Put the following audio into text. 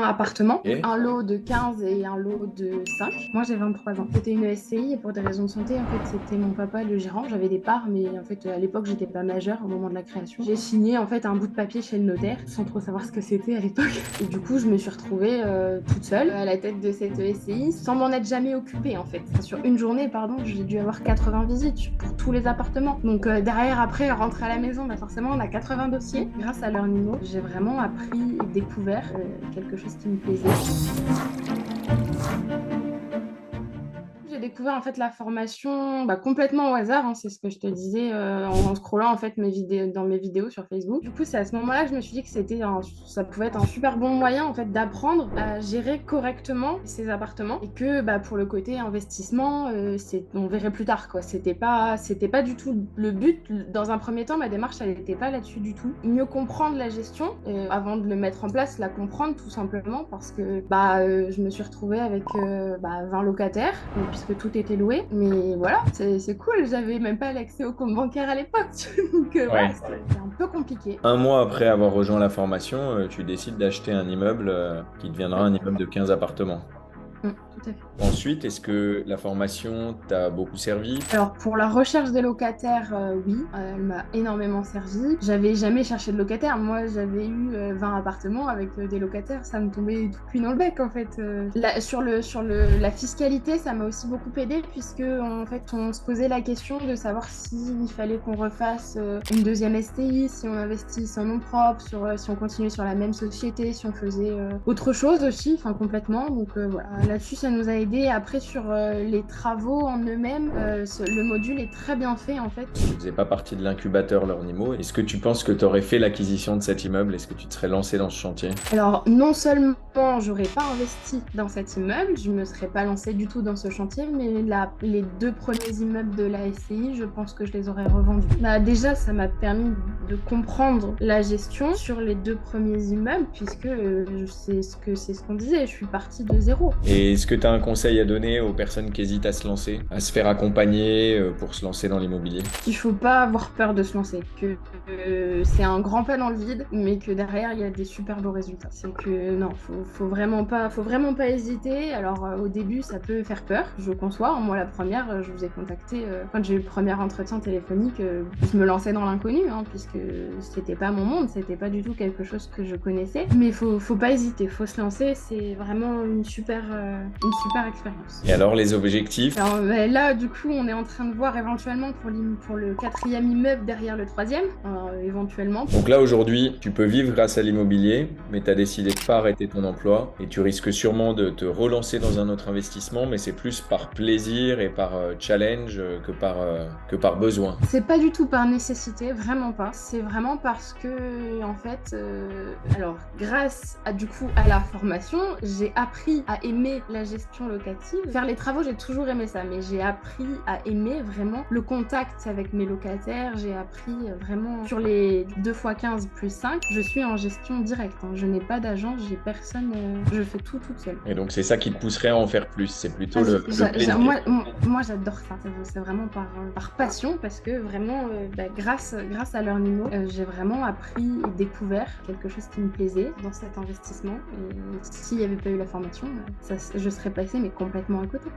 appartements, Ok. un lot de 15 et un lot de 5. Moi, j'ai 23 ans. C'était une SCI et pour des raisons de santé, en fait, c'était mon papa le gérant. J'avais des parts, mais en fait, à l'époque, j'étais pas majeure au moment de la création. J'ai signé en fait un bout de papier chez le notaire sans trop savoir ce que c'était à l'époque. Et du coup, je me suis retrouvée toute seule à la tête de cette SCI sans m'en être jamais occupée en fait. Enfin, sur une journée, pardon, j'ai dû avoir 80 visites pour tous les appartements. Donc derrière, après, rentrer à la maison, bah, forcément, on a 80 dossiers. Grâce à leur niveau, j'ai vraiment appris et découvert quelque chose qui me plaisait. J'ai découvert en fait la formation complètement au hasard, hein, c'est ce que je te disais en scrollant en fait mes vidéos, dans mes vidéos sur Facebook. Du coup, c'est à ce moment-là que je me suis dit que ça pouvait être un super bon moyen en fait d'apprendre à gérer correctement ces appartements et que pour le côté investissement, on verrait plus tard quoi. C'était pas du tout le but. Dans un premier temps, ma démarche elle n'était pas là-dessus du tout. Mieux comprendre la gestion avant de le mettre en place, la comprendre tout simplement parce que je me suis retrouvée avec 20 locataires puisque tout était loué. Mais voilà, c'est cool. J'avais même pas l'accès au compte bancaire à l'époque. Donc voilà, Ouais. c'était un peu compliqué. Un mois après avoir rejoint la formation, tu décides d'acheter un immeuble qui deviendra un immeuble de 15 appartements. Tout à fait. Ensuite, est-ce que la formation t'a beaucoup servi? Alors pour la recherche des locataires, oui, elle m'a énormément servi. J'avais jamais cherché de locataire. Moi, j'avais eu 20 appartements avec des locataires. Ça me tombait tout cuit dans le bec en fait. La fiscalité, ça m'a aussi beaucoup aidé puisque en fait, on se posait la question de savoir s'il fallait qu'on refasse une deuxième STI, si on investisse en nom propre, si on continuait sur la même société, si on faisait autre chose aussi, enfin complètement. Donc voilà, là-dessus, ça nous a aidé. Après, sur les travaux en eux-mêmes, le module est très bien fait en fait. Tu ne faisais pas partie de l'incubateur Learnimo. Est-ce que tu penses que tu aurais fait l'acquisition de cet immeuble? Est-ce que tu te serais lancé dans ce chantier? Alors, non seulement j'aurais pas investi dans cet immeuble, je me serais pas lancée du tout dans ce chantier, mais les deux premiers immeubles de la SCI, je pense que je les aurais revendus. Déjà, ça m'a permis de comprendre la gestion sur les deux premiers immeubles, puisque c'est ce qu'on disait, je suis partie de zéro. Et est-ce que tu as un conseil à donner aux personnes qui hésitent à se lancer, à se faire accompagner pour se lancer dans l'immobilier? Il faut pas avoir peur de se lancer, que c'est un grand pas dans le vide, mais que derrière il y a des super beaux résultats. C'est que non, faut vraiment pas hésiter. Alors au début ça peut faire peur, je conçois. Moi la première, je vous ai contacté quand j'ai eu le premier entretien téléphonique, je me lançais dans l'inconnu, hein, puisque c'était pas mon monde, c'était pas du tout quelque chose que je connaissais. Mais faut pas hésiter, faut se lancer. C'est vraiment une super expérience. Et alors, les objectifs? Alors, là, du coup, on est en train de voir éventuellement pour le quatrième immeuble derrière le troisième, éventuellement. Donc là, aujourd'hui, tu peux vivre grâce à l'immobilier, mais tu as décidé de pas arrêter ton emploi et tu risques sûrement de te relancer dans un autre investissement, mais c'est plus par plaisir et par challenge que par besoin. C'est pas du tout par nécessité, vraiment pas. C'est vraiment parce que, en fait, alors, grâce à, du coup, à la formation, j'ai appris à aimer la gestion locative. Faire les travaux, j'ai toujours aimé ça, mais j'ai appris à aimer vraiment le contact avec mes locataires. J'ai appris vraiment sur les 2 fois 15 plus 5, je suis en gestion directe, hein. Je n'ai pas d'agent, j'ai personne, je fais tout toute seule. Et donc, c'est ça qui te pousserait à en faire plus. C'est plutôt Ah, le plaisir. moi j'adore ça. C'est vraiment par passion parce que vraiment, grâce à leur niveau, j'ai vraiment appris et découvert quelque chose qui me plaisait dans cet investissement. Et s'il n'y avait pas eu la formation, je serais passée mais complètement à côté.